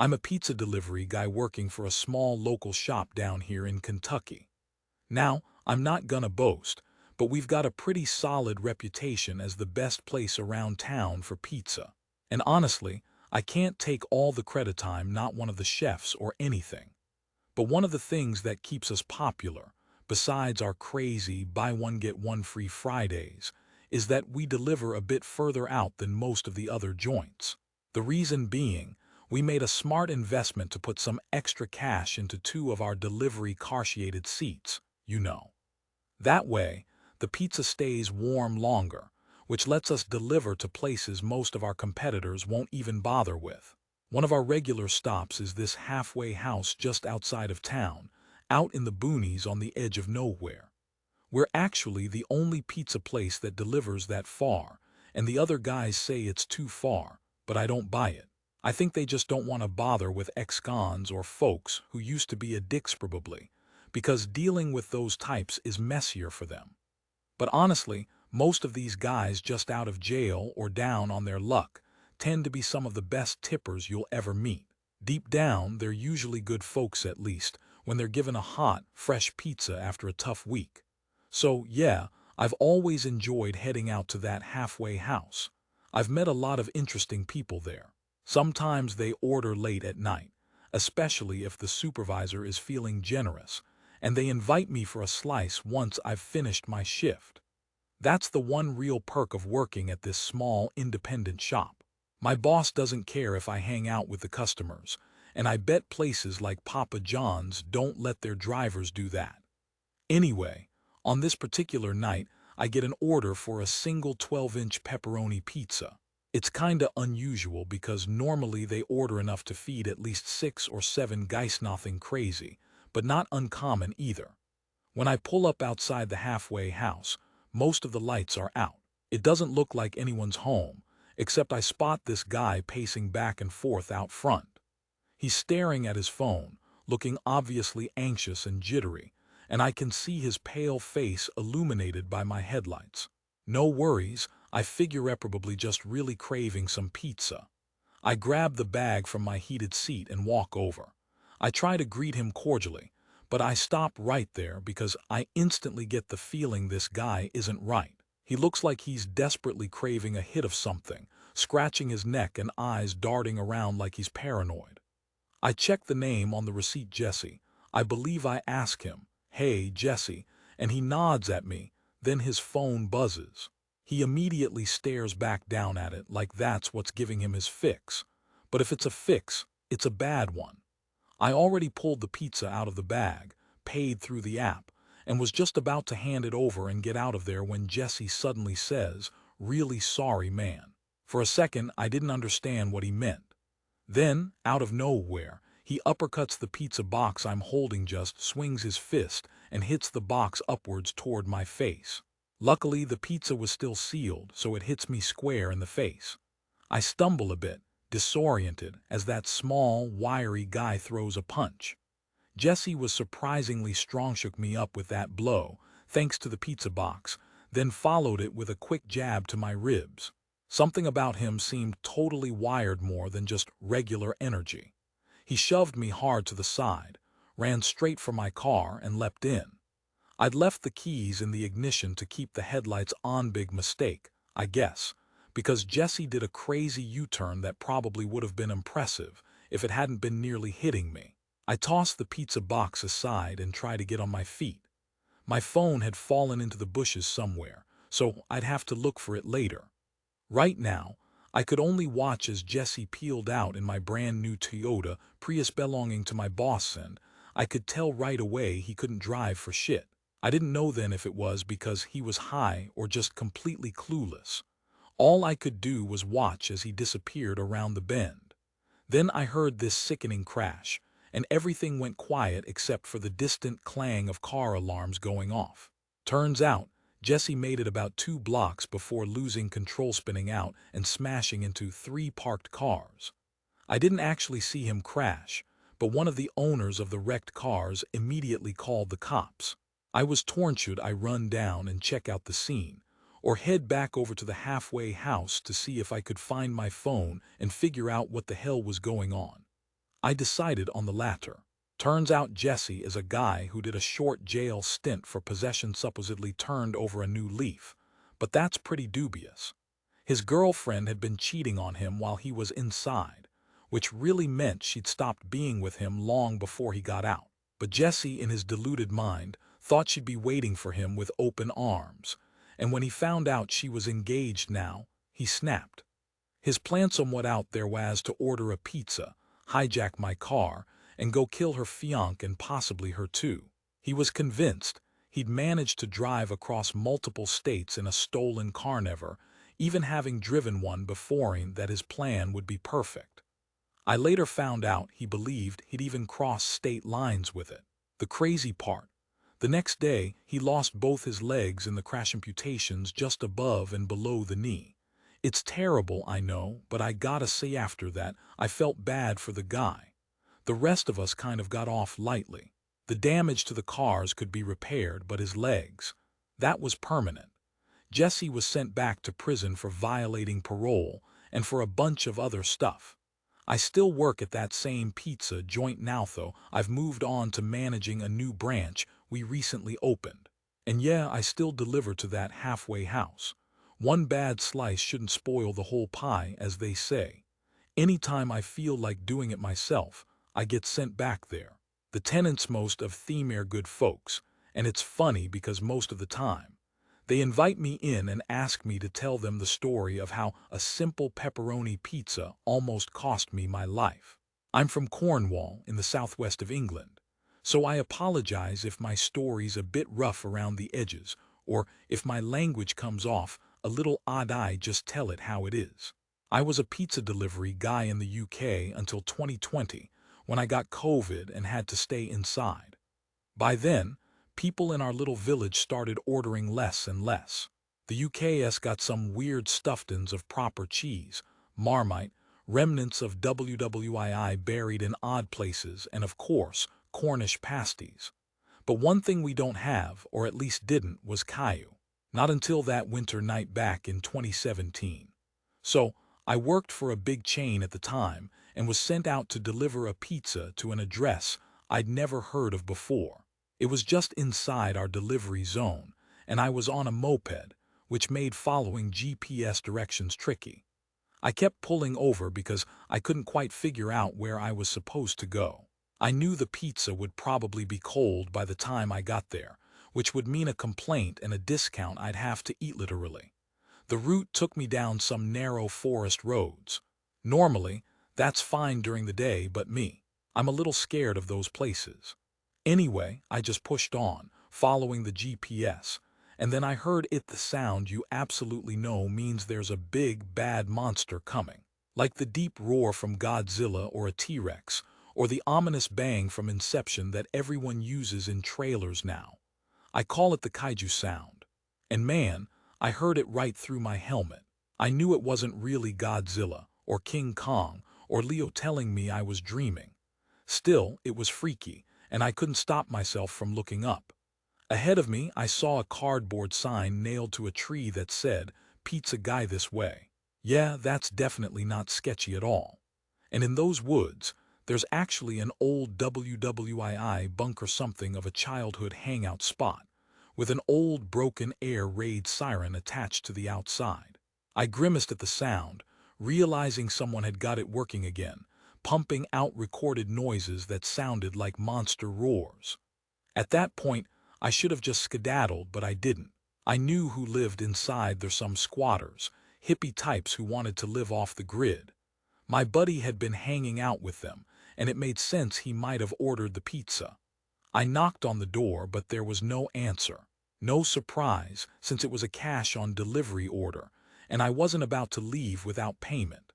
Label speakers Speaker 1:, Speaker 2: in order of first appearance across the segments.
Speaker 1: I'm a pizza delivery guy working for a small local shop down here in Kentucky. Now, I'm not gonna boast, but we've got a pretty solid reputation as the best place around town for pizza. And honestly, I can't take all the credit. I'm not one of the chefs or anything. But one of the things that keeps us popular, besides our crazy buy one get one free Fridays, is that we deliver a bit further out than most of the other joints. The reason being, we made a smart investment to put some extra cash into two of our delivery car-shaded seats, you know. That way, the pizza stays warm longer, which lets us deliver to places most of our competitors won't even bother with. One of our regular stops is this halfway house just outside of town, out in the boonies on the edge of nowhere. We're actually the only pizza place that delivers that far, and the other guys say it's too far, but I don't buy it. I think they just don't want to bother with ex-cons or folks who used to be addicts probably, because dealing with those types is messier for them. But honestly, most of these guys just out of jail or down on their luck tend to be some of the best tippers you'll ever meet. Deep down, they're usually good folks at least, when they're given a hot, fresh pizza after a tough week. So, yeah, I've always enjoyed heading out to that halfway house. I've met a lot of interesting people there. Sometimes they order late at night, especially if the supervisor is feeling generous, and they invite me for a slice once I've finished my shift. That's the one real perk of working at this small, independent shop. My boss doesn't care if I hang out with the customers, and I bet places like Papa John's don't let their drivers do that. Anyway, on this particular night, I get an order for a single 12-inch pepperoni pizza. It's kinda unusual because normally they order enough to feed at least 6 or 7 guys, nothing crazy, but not uncommon either. When I pull up outside the halfway house, most of the lights are out. It doesn't look like anyone's home, except I spot this guy pacing back and forth out front. He's staring at his phone, looking obviously anxious and jittery, and I can see his pale face illuminated by my headlights. No worries, I figure you're probably just really craving some pizza. I grab the bag from my heated seat and walk over. I try to greet him cordially, but I stop right there because I instantly get the feeling this guy isn't right. He looks like he's desperately craving a hit of something, scratching his neck and eyes darting around like he's paranoid. I check the name on the receipt, Jesse. I believe I ask him, "Hey, Jesse," and he nods at me, then his phone buzzes. He immediately stares back down at it like that's what's giving him his fix. But if it's a fix, it's a bad one. I already pulled the pizza out of the bag, paid through the app, and was just about to hand it over and get out of there when Jesse suddenly says, "Really sorry, man." For a second, I didn't understand what he meant. Then, out of nowhere, he uppercuts the pizza box I'm holding, just swings his fist, and hits the box upwards toward my face. Luckily, the pizza was still sealed, so it hits me square in the face. I stumble a bit, disoriented, as that small, wiry guy throws a punch. Jesse was surprisingly strong, shook me up with that blow, thanks to the pizza box, then followed it with a quick jab to my ribs. Something about him seemed totally wired more than just regular energy. He shoved me hard to the side, ran straight for my car, and leapt in. I'd left the keys in the ignition to keep the headlights on. Big mistake, I guess, because Jesse did a crazy U-turn that probably would have been impressive if it hadn't been nearly hitting me. I tossed the pizza box aside and tried to get on my feet. My phone had fallen into the bushes somewhere, so I'd have to look for it later. Right now, I could only watch as Jesse peeled out in my brand new Toyota Prius belonging to my boss, and I could tell right away he couldn't drive for shit. I didn't know then if it was because he was high or just completely clueless. All I could do was watch as he disappeared around the bend. Then I heard this sickening crash, and everything went quiet except for the distant clang of car alarms going off. Turns out, Jesse made it about 2 blocks before losing control, spinning out and smashing into 3 parked cars. I didn't actually see him crash, but one of the owners of the wrecked cars immediately called the cops. I was torn. Should I run down and check out the scene, or head back over to the halfway house to see if I could find my phone and figure out what the hell was going on? I decided on the latter. Turns out Jesse is a guy who did a short jail stint for possession supposedly turned over a new leaf, but that's pretty dubious. His girlfriend had been cheating on him while he was inside, which really meant she'd stopped being with him long before he got out. But Jesse, in his deluded mind, thought she'd be waiting for him with open arms, and when he found out she was engaged now, he snapped. His plan somewhat out there was to order a pizza, hijack my car, and go kill her fiancé and possibly her too. He was convinced he'd managed to drive across multiple states in a stolen car, never even having driven one before him, that his plan would be perfect. I later found out he believed he'd even crossed state lines with it. The crazy part, the next day he lost both his legs in the crash, amputations just above and below the knee. It's terrible, I know, but I gotta say after that, I felt bad for the guy. The rest of us kind of got off lightly. The damage to the cars could be repaired, but his legs, that was permanent. Jesse was sent back to prison for violating parole and for a bunch of other stuff. I still work at that same pizza joint now, though I've moved on to managing a new branch we recently opened. And yeah, I still deliver to that halfway house. One bad slice shouldn't spoil the whole pie, as they say. Anytime I feel like doing it myself, I get sent back there. The tenants most of them are good folks, and it's funny because most of the time, they invite me in and ask me to tell them the story of how a simple pepperoni pizza almost cost me my life. I'm from Cornwall in the southwest of England, so I apologize if my story's a bit rough around the edges, or if my language comes off a little odd. I just tell it how it is. I was a pizza delivery guy in the UK until 2020, when I got COVID and had to stay inside. By then, people in our little village started ordering less and less. The UK's got some weird stuffings of proper cheese, Marmite, remnants of WWII buried in odd places, and of course, Cornish pasties. But one thing we don't have, or at least didn't, was Caillou. Not until that winter night back in 2017. So, I worked for a big chain at the time and was sent out to deliver a pizza to an address I'd never heard of before. It was just inside our delivery zone, and I was on a moped, which made following GPS directions tricky. I kept pulling over because I couldn't quite figure out where I was supposed to go. I knew the pizza would probably be cold by the time I got there, which would mean a complaint and a discount I'd have to eat literally. The route took me down some narrow forest roads. Normally, that's fine during the day, but me, I'm a little scared of those places. Anyway, I just pushed on, following the GPS, and then I heard it, the sound you absolutely know means there's a big, bad monster coming. Like the deep roar from Godzilla or a T-Rex, or the ominous bang from Inception that everyone uses in trailers now. I call it the kaiju sound. And man, I heard it right through my helmet. I knew it wasn't really Godzilla, or King Kong, or Leo telling me I was dreaming. Still, it was freaky, and I couldn't stop myself from looking up. Ahead of me, I saw a cardboard sign nailed to a tree that said, "Pizza Guy this way." Yeah, that's definitely not sketchy at all. And in those woods, there's actually an old WWII bunker, something of a childhood hangout spot, with an old broken air raid siren attached to the outside. I grimaced at the sound, realizing someone had got it working again, pumping out recorded noises that sounded like monster roars. At that point, I should have just skedaddled, but I didn't. I knew who lived inside there, some squatters, hippie types who wanted to live off the grid. My buddy had been hanging out with them, and it made sense he might have ordered the pizza. I knocked on the door, but there was no answer. No surprise, since it was a cash-on-delivery order, and I wasn't about to leave without payment.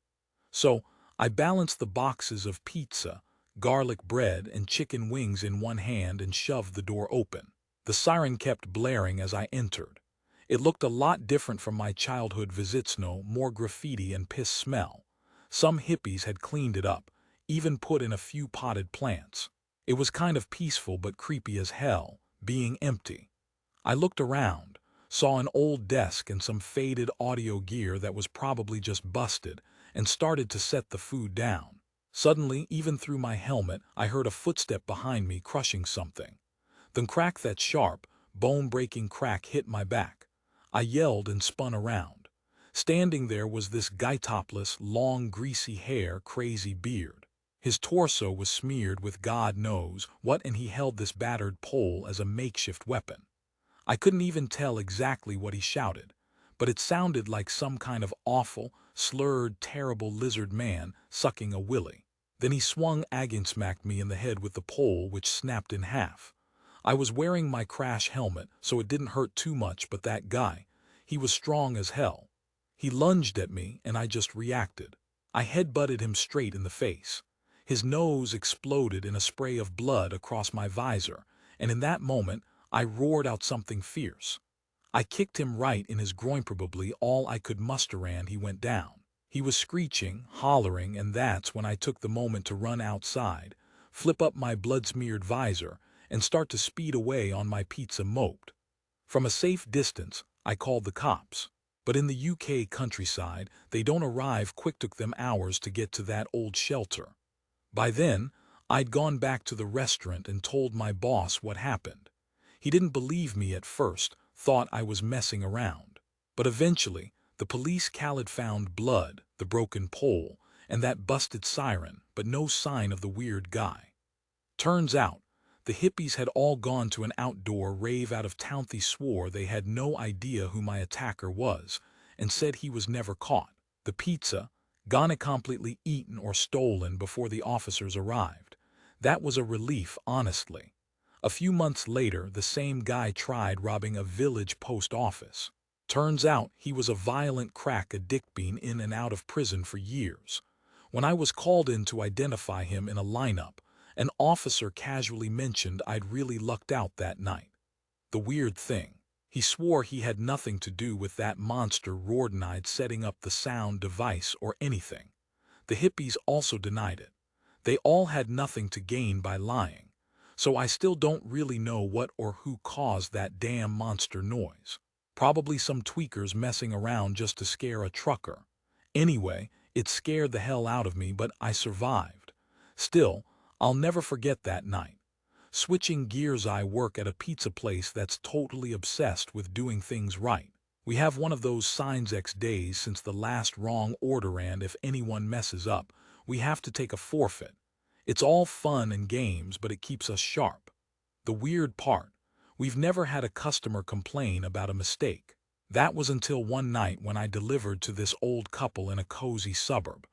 Speaker 1: So, I balanced the boxes of pizza, garlic bread, and chicken wings in one hand and shoved the door open. The siren kept blaring as I entered. It looked a lot different from my childhood visits, no more graffiti and piss smell. Some hippies had cleaned it up, even put in a few potted plants. It was kind of peaceful but creepy as hell, being empty. I looked around, saw an old desk and some faded audio gear that was probably just busted, and started to set the food down. Suddenly, even through my helmet, I heard a footstep behind me crushing something. Then crack, that sharp, bone-breaking crack hit my back. I yelled and spun around. Standing there was this guy, topless, long, greasy hair, crazy beard. His torso was smeared with God knows what, and he held this battered pole as a makeshift weapon. I couldn't even tell exactly what he shouted, but it sounded like some kind of awful, slurred, terrible lizard man sucking a willy. Then he swung and smacked me in the head with the pole, which snapped in half. I was wearing my crash helmet, so it didn't hurt too much, but that guy, he was strong as hell. He lunged at me, and I just reacted. I headbutted him straight in the face. His nose exploded in a spray of blood across my visor, and in that moment, I roared out something fierce. I kicked him right in his groin, probably all I could muster, and he went down. He was screeching, hollering, and that's when I took the moment to run outside, flip up my blood-smeared visor, and start to speed away on my pizza moped. From a safe distance, I called the cops. But in the UK countryside, they don't arrive quick. Took them hours to get to that old shelter. By then, I'd gone back to the restaurant and told my boss what happened. He didn't believe me at first, thought I was messing around. But eventually, the police found blood, the broken pole, and that busted siren, but no sign of the weird guy. Turns out, the hippies had all gone to an outdoor rave out of town. They swore they had no idea who my attacker was, and said he was never caught. The pizza, gone completely eaten or stolen before the officers arrived. That was a relief, honestly. A few months later, the same guy tried robbing a village post office. Turns out he was a violent crack addict, been in and out of prison for years. When I was called in to identify him in a lineup, an officer casually mentioned I'd really lucked out that night. The weird thing, he swore he had nothing to do with that monster Rordenide setting up the sound device or anything. The hippies also denied it. They all had nothing to gain by lying. So I still don't really know what or who caused that damn monster noise. Probably some tweakers messing around just to scare a trucker. Anyway, it scared the hell out of me, but I survived. Still, I'll never forget that night. Switching gears, I work at a pizza place that's totally obsessed with doing things right. We have one of those signs X days since the last wrong order, and if anyone messes up, we have to take a forfeit. It's all fun and games, but it keeps us sharp. The weird part, we've never had a customer complain about a mistake. That was until one night when I delivered to this old couple in a cozy suburb.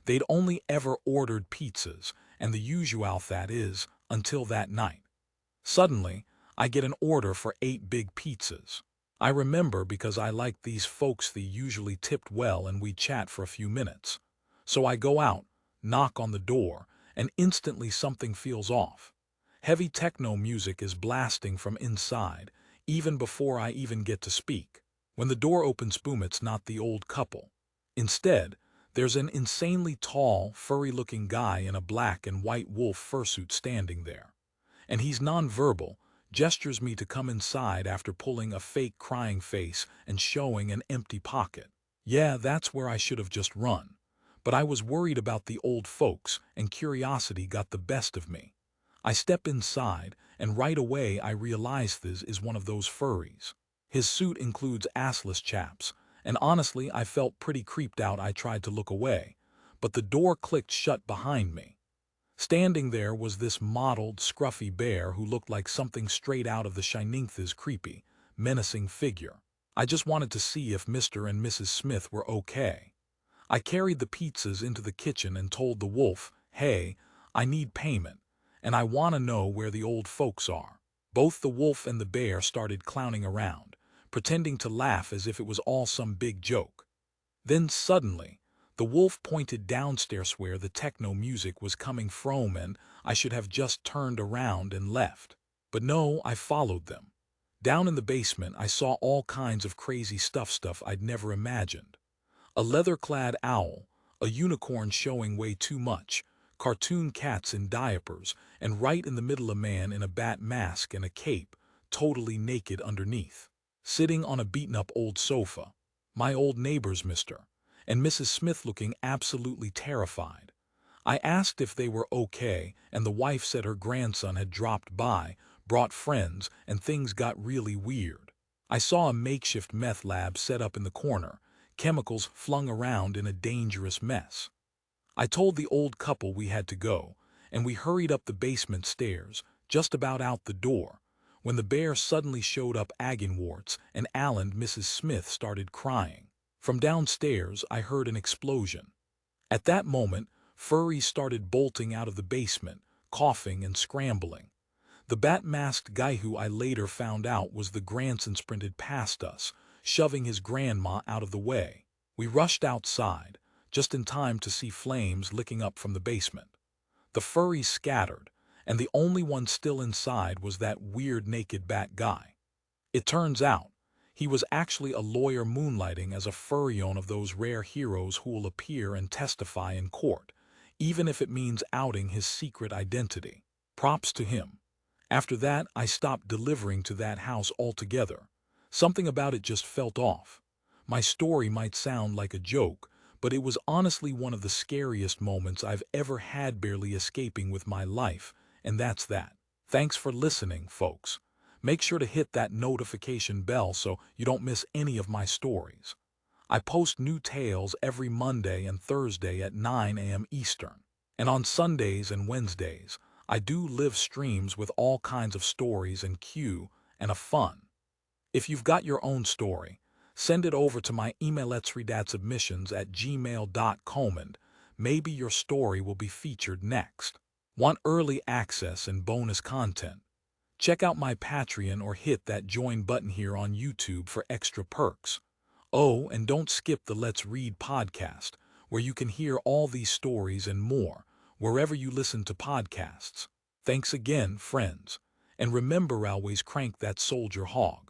Speaker 1: They'd only ever ordered pizzas, and the usual, that is, until that night. Suddenly, I get an order for 8 big pizzas. I remember because I liked these folks. They usually tipped well, and we chat for a few minutes. So I go out, knock on the door, and instantly something feels off. Heavy techno music is blasting from inside, even before I even get to speak. When the door opens, boom, it's not the old couple. Instead, there's an insanely tall, furry-looking guy in a black and white wolf fursuit standing there. And he's nonverbal, gestures me to come inside after pulling a fake crying face and showing an empty pocket. Yeah, that's where I should have just run. But I was worried about the old folks, and curiosity got the best of me. I step inside, and right away I realize this is one of those furries. His suit includes assless chaps, and honestly I felt pretty creeped out. I tried to look away, but the door clicked shut behind me. Standing there was this mottled, scruffy bear who looked like something straight out of The Shining. This creepy, menacing figure. I just wanted to see if Mr. and Mrs. Smith were okay. I carried the pizzas into the kitchen and told the wolf, "Hey, I need payment, and I want to know where the old folks are." Both the wolf and the bear started clowning around, pretending to laugh as if it was all some big joke. Then suddenly, the wolf pointed downstairs where the techno music was coming from, and I should have just turned around and left. But no, I followed them. Down in the basement, I saw all kinds of crazy stuff I'd never imagined. A leather-clad owl, a unicorn showing way too much, cartoon cats in diapers, and right in the middle a man in a bat mask and a cape, totally naked underneath, sitting on a beaten-up old sofa. My old neighbors, Mr. and Mrs. Smith, looking absolutely terrified. I asked if they were okay, and the wife said her grandson had dropped by, brought friends, and things got really weird. I saw a makeshift meth lab set up in the corner, chemicals flung around in a dangerous mess. I told the old couple we had to go, and we hurried up the basement stairs, just about out the door, when the bear suddenly showed up agginwarts and Alan, Mrs. Smith, started crying. From downstairs, I heard an explosion. At that moment, furries started bolting out of the basement, coughing and scrambling. The bat-masked guy, who I later found out was the grandson, sprinted past us, shoving his grandma out of the way. We rushed outside, just in time to see flames licking up from the basement. The furries scattered, and the only one still inside was that weird naked bat guy. It turns out, he was actually a lawyer moonlighting as a furry, one of those rare heroes who will appear and testify in court, even if it means outing his secret identity. Props to him. After that, I stopped delivering to that house altogether. Something about it just felt off. My story might sound like a joke, but it was honestly one of the scariest moments I've ever had, barely escaping with my life, and that's that. Thanks for listening, folks. Make sure to hit that notification bell so you don't miss any of my stories. I post new tales every Monday and Thursday at 9 a.m. Eastern. And on Sundays and Wednesdays, I do live streams with all kinds of stories and a fun. If you've got your own story, send it over to my email at redadsubmissions@gmail.com, and maybe your story will be featured next. Want early access and bonus content? Check out my Patreon or hit that join button here on YouTube for extra perks. Oh, and don't skip the Let's Read podcast, where you can hear all these stories and more, wherever you listen to podcasts. Thanks again, friends. And remember, always crank that soldier hog.